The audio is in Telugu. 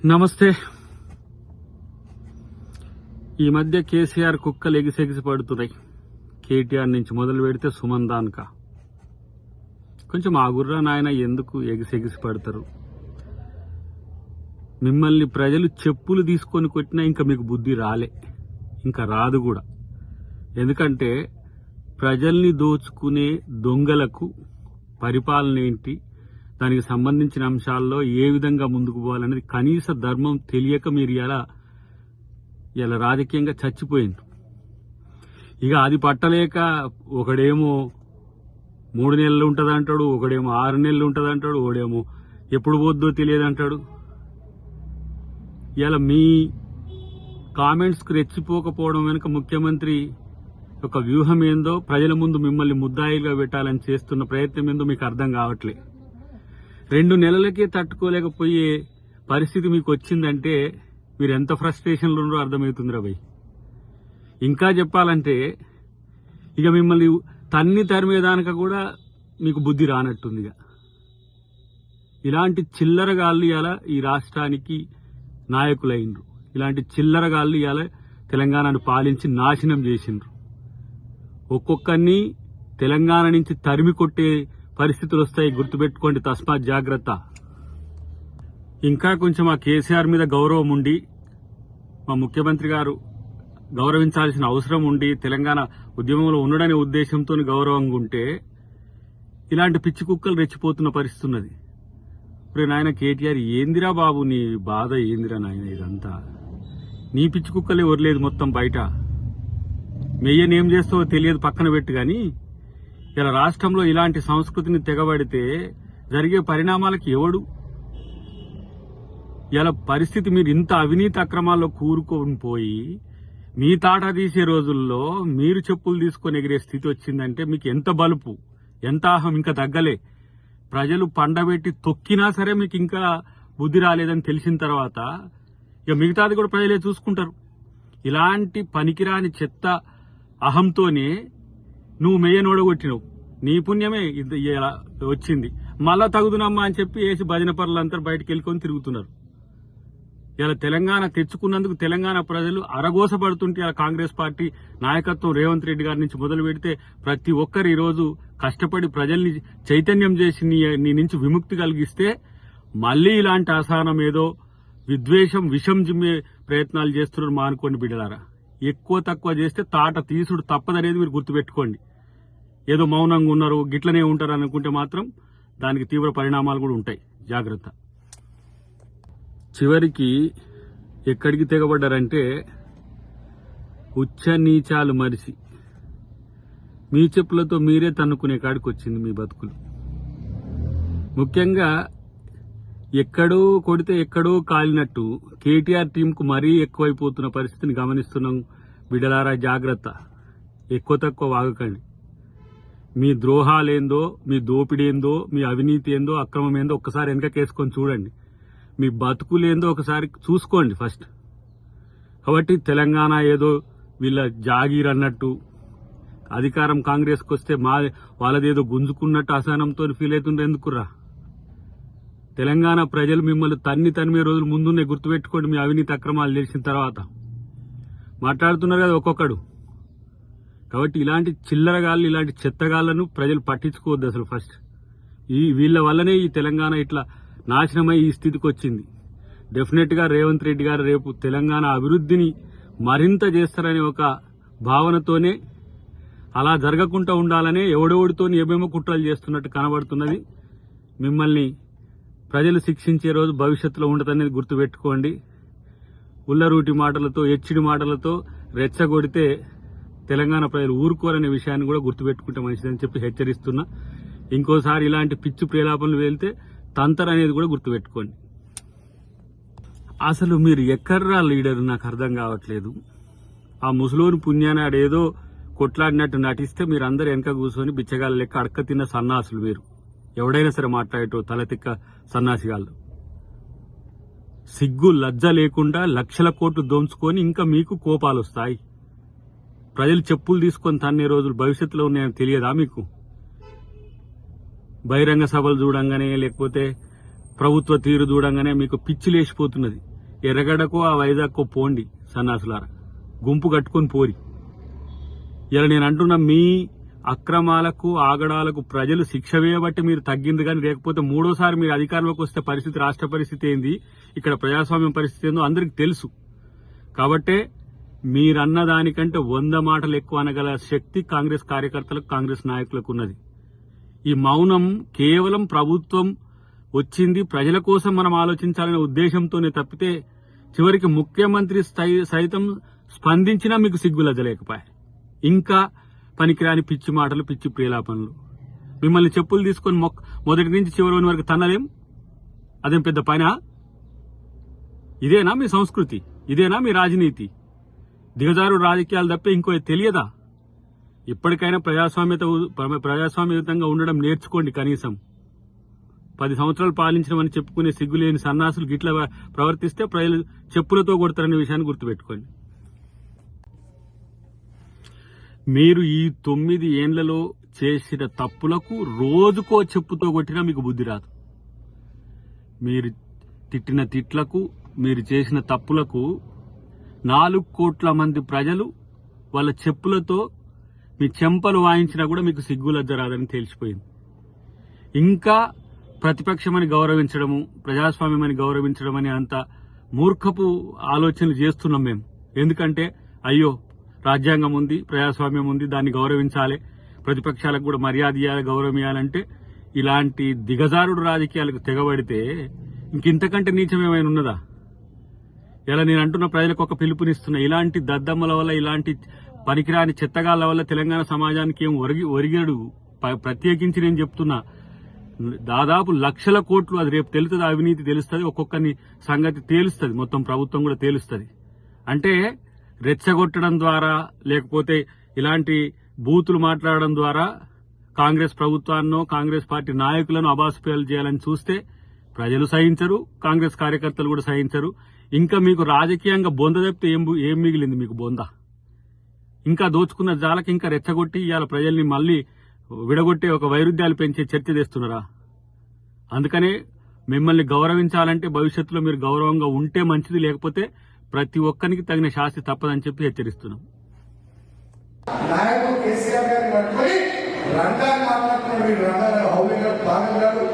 నమస్తే. ఈ మధ్య కేసీఆర్ కుక్కలు ఎగిసెగిసి పడుతున్నాయి. కేటీఆర్ నుంచి మొదలు పెడితే సుమన్ దాన్కా. కొంచెం ఆగుర్రా నాయన, ఎందుకు ఎగిసెగిసి పడతారు? మిమ్మల్ని ప్రజలు చెప్పులు తీసుకొని కొట్టినా ఇంకా మీకు బుద్ధి రాలే, ఇంకా రాదు కూడా. ఎందుకంటే ప్రజల్ని దోచుకునే దొంగలకు పరిపాలన ఏంటి, దానికి సంబంధించిన అంశాల్లో ఏ విధంగా ముందుకు పోవాలనేది కనీస ధర్మం తెలియక మీరు ఇలా రాజకీయంగా చచ్చిపోయింది. ఇక అది పట్టలేక ఒకడేమో 3 నెలలు ఉంటుంది అంటాడు, ఒకడేమో 6 నెలలు ఉంటుంది అంటాడు, ఒకడేమో ఎప్పుడు పోద్దో తెలియదు అంటాడు. ఇలా మీ కామెంట్స్కి రెచ్చిపోకపోవడం వెనుక ముఖ్యమంత్రి ఒక వ్యూహం ఏందో, ప్రజల ముందు మిమ్మల్ని ముద్దాయిలుగా పెట్టాలని చేస్తున్న ప్రయత్నం ఏందో మీకు అర్థం కావట్లే. 2 నెలలకే తట్టుకోలేకపోయే పరిస్థితి మీకు వచ్చిందంటే మీరు ఎంత ఫ్రస్ట్రేషన్లో ఉన్నారో అర్థమవుతుందిరా భయ్. ఇంకా చెప్పాలంటే ఇక మిమ్మల్ని తన్ని తరిమేదానిక కూడా మీకు బుద్ధి రానట్టుందిగా. ఇలాంటి చిల్లరగాళ్ళు ఇవాళ ఈ రాష్ట్రానికి నాయకులైనరు. ఇలాంటి చిల్లరగాళ్ళు ఇవాళ తెలంగాణను పాలించి నాశనం చేసిండ్రు. ఒక్కొక్కరిని తెలంగాణ నుంచి తరిమి కొట్టే పరిస్థితులు వస్తాయి, గుర్తుపెట్టుకోండి. తస్మాత్ జాగ్రత్త. ఇంకా కొంచెం ఆ కేసీఆర్ మీద గౌరవం ఉండి, మా ముఖ్యమంత్రి గారు గౌరవించాల్సిన అవసరం ఉండి, తెలంగాణ ఉద్యమంలో ఉండడనే ఉద్దేశంతో గౌరవంగా ఉంటే ఇలాంటి పిచ్చి కుక్కలు రెచ్చిపోతున్న పరిస్థితి ఉన్నది. ఇప్పుడు నాయన కేటీఆర్, ఏందిరా బాబు నీ బాధ, ఏందిరా నాయన ఇదంతా? నీ పిచ్చి కుక్కలే వరలేదు మొత్తం బయట. మెయ్యనేం చేస్తావో తెలియదు, పక్కన పెట్టు. కానీ ఇలా రాష్ట్రంలో ఇలాంటి సంస్కృతిని తెగబడితే జరిగే పరిణామాలకు ఎవడు? ఇలా పరిస్థితి, మీరు ఇంత అవినీతి అక్రమాల్లో కూరుకొని పోయి మీ తాట తీసే రోజుల్లో మీరు చెప్పులు తీసుకొని ఎగిరే స్థితి వచ్చిందంటే మీకు ఎంత బలుపు, ఎంత అహం, ఇంకా తగ్గలే. ప్రజలు పండబెట్టి తొక్కినా సరే మీకు ఇంకా బుద్ధి రాలేదని తెలిసిన తర్వాత ఇక మిగతాది కూడా ప్రజలే చూసుకుంటారు. ఇలాంటి పనికిరాని చెత్త అహంతోనే నువ్వు మెయ్యనోడగొట్టినవు. నీ పుణ్యమే ఇలా వచ్చింది. మళ్ళా తగుదునమ్మా అని చెప్పి వేసి భజన పరులంతా బయటకు వెళ్ళుకొని తిరుగుతున్నారు. ఇలా తెలంగాణ తెచ్చుకున్నందుకు తెలంగాణ ప్రజలు అరగోసపడుతుంటే ఇలా కాంగ్రెస్ పార్టీ నాయకత్వం రేవంత్ రెడ్డి గారి నుంచి మొదలు పెడితే ప్రతి ఒక్కరు ఈరోజు కష్టపడి ప్రజల్ని చైతన్యం చేసి నీ నుంచి విముక్తి కలిగిస్తే మళ్లీ ఇలాంటి అసహనం ఏదో విద్వేషం విషం జిమ్మే ప్రయత్నాలు చేస్తున్నారు. మానుకోండి బిడ్డలారా. ఎక్కువ తక్కువ చేస్తే తాట తీసుడు తప్పదనేది మీరు గుర్తుపెట్టుకోండి. ఏదో మౌనంగా ఉన్నారు, గిట్లనే ఉంటారు అనుకుంటే మాత్రం దానికి తీవ్ర పరిణామాలు కూడా ఉంటాయి. జాగ్రత్త. చివరికి ఎక్కడికి తెగబడ్డారంటే ఉచ్చ నీచాలు మరిచి మీ చెప్పులతో మీరే తన్నుకునే కాడికి వచ్చింది మీ బతుకులు. ముఖ్యంగా ఎక్కడో కొడితే ఎక్కడో కాలినట్టు కేటీఆర్ టీంకు మరీ ఎక్కువైపోతున్న పరిస్థితిని గమనిస్తున్నాం. బిడ్డలారా జాగ్రత్త. ఎక్కువ తక్కువ వాగకండి. మీ ద్రోహాలేందో, మీ దోపిడేందో, మీ అవినీతి ఏందో, అక్రమం ఏందో ఒక్కసారి వెనకకేసుకొని చూడండి. మీ బతుకులేందో ఒకసారి చూసుకోండి ఫస్ట్. కాబట్టి తెలంగాణ ఏదో వీళ్ళ జాగీర్ అన్నట్టు, అధికారం కాంగ్రెస్కి వస్తే వాళ్ళదేదో గుంజుకున్నట్టు అసహనంతో ఫీల్ అవుతుండే ఎందుకురా? తెలంగాణ ప్రజలు మిమ్మల్ని తరిమే రోజులు ముందునే గుర్తుపెట్టుకోండి. మీ అవినీతి అక్రమాలు తెలిసిన తర్వాత మాట్లాడుతున్నారు కదా ఒక్కొక్కడు. కాబట్టి ఇలాంటి చిల్లరగాళ్ళు, ఇలాంటి చెత్తగాళ్లను ప్రజలు పట్టించుకోవద్దు అసలు ఫస్ట్. వీళ్ళ వల్లనే ఈ తెలంగాణ ఇట్లా నాశనమై ఈ స్థితికి వచ్చింది. డెఫినెట్ గా రేవంత్ రెడ్డి గారు రేపు తెలంగాణ అభివృద్ధిని మరింత చేస్తారనే ఒక భావనతోనే, అలా జరగకుండా ఉండాలనే ఎవడెవడితో ఏమేమో కుట్రలు చేస్తున్నట్టు కనబడుతున్నది. మిమ్మల్ని ప్రజలు శిక్షించే రోజు భవిష్యత్తులో ఉండదనేది గుర్తుపెట్టుకోండి. ఉల్లరూటి మాటలతో, ఎచ్చిడి మాటలతో రెచ్చగొడితే తెలంగాణ ప్రజలు ఊరుకోరనే విషయాన్ని కూడా గుర్తుపెట్టుకుంటే మంచిదని చెప్పి హెచ్చరిస్తున్నా. ఇంకోసారి ఇలాంటి పిచ్చి ప్రేలాపనలు వెళ్తే తంతర్ అనేది కూడా గుర్తుపెట్టుకోండి. అసలు మీరు ఎక్కడ్రా లీడర్ నాకు అర్థం కావట్లేదు. ఆ ముసలోని పుణ్యాన్ని ఆడేదో కొట్లాడినట్టు నటిస్తే మీరు అందరు వెనక కూర్చొని బిచ్చగాళ్ళ లెక్క అడక్క తిన్న సన్నాసులు మీరు. ఎవడైనా సరే మాట్లాడేటో తలతిక్క సన్నాసిగాళ్ళు. సిగ్గు లజ్జ లేకుండా లక్షల కోట్లు దోంచుకొని ఇంకా మీకు కోపాలు వస్తాయి. ప్రజలు చెప్పులు తీసుకొని తన్నే రోజులు భవిష్యత్తులో ఉన్నాయని తెలియదా మీకు? బహిరంగ సభలు చూడంగానే, లేకపోతే ప్రభుత్వ తీరు చూడంగానే మీకు పిచ్చి లేచిపోతున్నది. ఎర్రగడ్డకో ఆ వైజాగ్కో పోండి సన్నాసులారా, గుంపు కట్టుకొని పోరి. ఇలా నేను అంటున్న మీ అక్రమాలకు ఆగడాలకు ప్రజలు శిక్ష వేయబట్టి మీరు తగ్గింది కానీ, లేకపోతే మూడోసారి మీరు అధికారంలోకి వస్తే పరిస్థితి, రాష్ట్ర పరిస్థితి ఏంది, ఇక్కడ ప్రజాస్వామ్యం పరిస్థితి ఏందో అందరికి తెలుసు. కాబట్టే మీరన్న దానికంటే 100 మాటలు ఎక్కువ అనగల శక్తి కాంగ్రెస్ కార్యకర్తలకు, కాంగ్రెస్ నాయకులకు ఉన్నది. ఈ మౌనం కేవలం ప్రభుత్వం వచ్చింది ప్రజల కోసం మనం ఆలోచించాలనే ఉద్దేశంతోనే తప్పితే, చివరికి ముఖ్యమంత్రి సైతం స్పందించినా మీకు సిగ్గులద్దలేకపోయా. ఇంకా పనికిరాని పిచ్చి మాటలు, పిచ్చి ప్రేలాపనలు. మిమ్మల్ని చెప్పులు తీసుకొని మొదటి నుంచి చివరి వరకు తన్నలేం, అదేం పెద్ద పనా? ఇదేనా మీ సంస్కృతి? ఇదేనా మీ రాజనీతి? దిగజారు రాజకీయాలు తప్పే ఇంకో తెలియదా? ఇప్పటికైనా ప్రజాస్వామ్యయుతంగా ఉండడం నేర్చుకోండి. కనీసం 10 సంవత్సరాలు పాలించడమని చెప్పుకునే సిగ్గులేని సన్నాసులు గిట్ల ప్రవర్తిస్తే ప్రజలు చెప్పులతో కొడతారనే విషయాన్ని గుర్తుపెట్టుకోండి. మీరు ఈ 9 ఏండ్లలో చేసిన తప్పులకు రోజుకో చెప్పుతో కొట్టినా మీకు బుద్ధి రాదు. మీరు తిట్టిన తిట్లకు, మీరు చేసిన తప్పులకు 4 కోట్ల మంది ప్రజలు వాళ్ళ చెప్పులతో మీ చెంపలు వాయించినా కూడా మీకు సిగ్గులజ్జ రాదని తెలిసిపోయింది. ఇంకా ప్రతిపక్షమని గౌరవించడము, ప్రజాస్వామ్యమని గౌరవించడం అని అంత మూర్ఖపు ఆలోచనలు చేస్తున్నాం మేము. ఎందుకంటే అయ్యో రాజ్యాంగం ఉంది, ప్రజాస్వామ్యం ఉంది, దాన్ని గౌరవించాలి, ప్రతిపక్షాలకు కూడా మర్యాద ఇవ్వాలి, గౌరవం ఇవ్వాలంటే ఇలాంటి దిగజారుడు రాజకీయాలకు తెగబడితే ఇంకింతకంటే నీచం ఏమైనా ఉన్నదా? ఇలా నేను అంటున్న ప్రజలకు ఒక పిలుపునిస్తున్నా. ఇలాంటి దద్దమ్మల వల్ల, ఇలాంటి పనికిరాని చెత్తగాళ్ల వల్ల తెలంగాణ సమాజానికి ఏం ఒరిగడు. ప్రత్యేకించి నేను చెప్తున్నా, దాదాపు లక్షల కోట్లు, అది రేపు తెలుస్తుంది, అవినీతి తెలుస్తుంది, ఒక్కొక్కరిని సంగతి తేలుస్తుంది, మొత్తం ప్రభుత్వం కూడా తేలుస్తుంది. అంటే రెచ్చగొట్టడం ద్వారా, లేకపోతే ఇలాంటి బూతులు మాట్లాడడం ద్వారా కాంగ్రెస్ ప్రభుత్వాన్నో, కాంగ్రెస్ పార్టీ నాయకులను అబాసుపేలు చేయాలని చూస్తే ప్రజలు సహించరు, కాంగ్రెస్ కార్యకర్తలు కూడా సహించరు. ఇంకా మీకు రాజకీయంగా బొంద తప్పితే ఏం మిగిలింది మీకు బొంద? ఇంకా దోచుకున్న జాలకి ఇంకా రెచ్చగొట్టి ఇవాళ ప్రజల్ని మళ్లీ విడగొట్టే ఒక వైరుధ్యాలు పెంచే చర్చ చేస్తున్నారా? అందుకనే మిమ్మల్ని గౌరవించాలంటే భవిష్యత్తులో మీరు గౌరవంగా ఉంటే మంచిది, లేకపోతే ప్రతి ఒక్కరికి తగిన శాస్తి తప్పదని చెప్పి హెచ్చరిస్తున్నాం. నాయకుడు కేసీఆర్ గారిని పట్టుకొని రంగాన్ని మాట్లాడుతున్నాడు.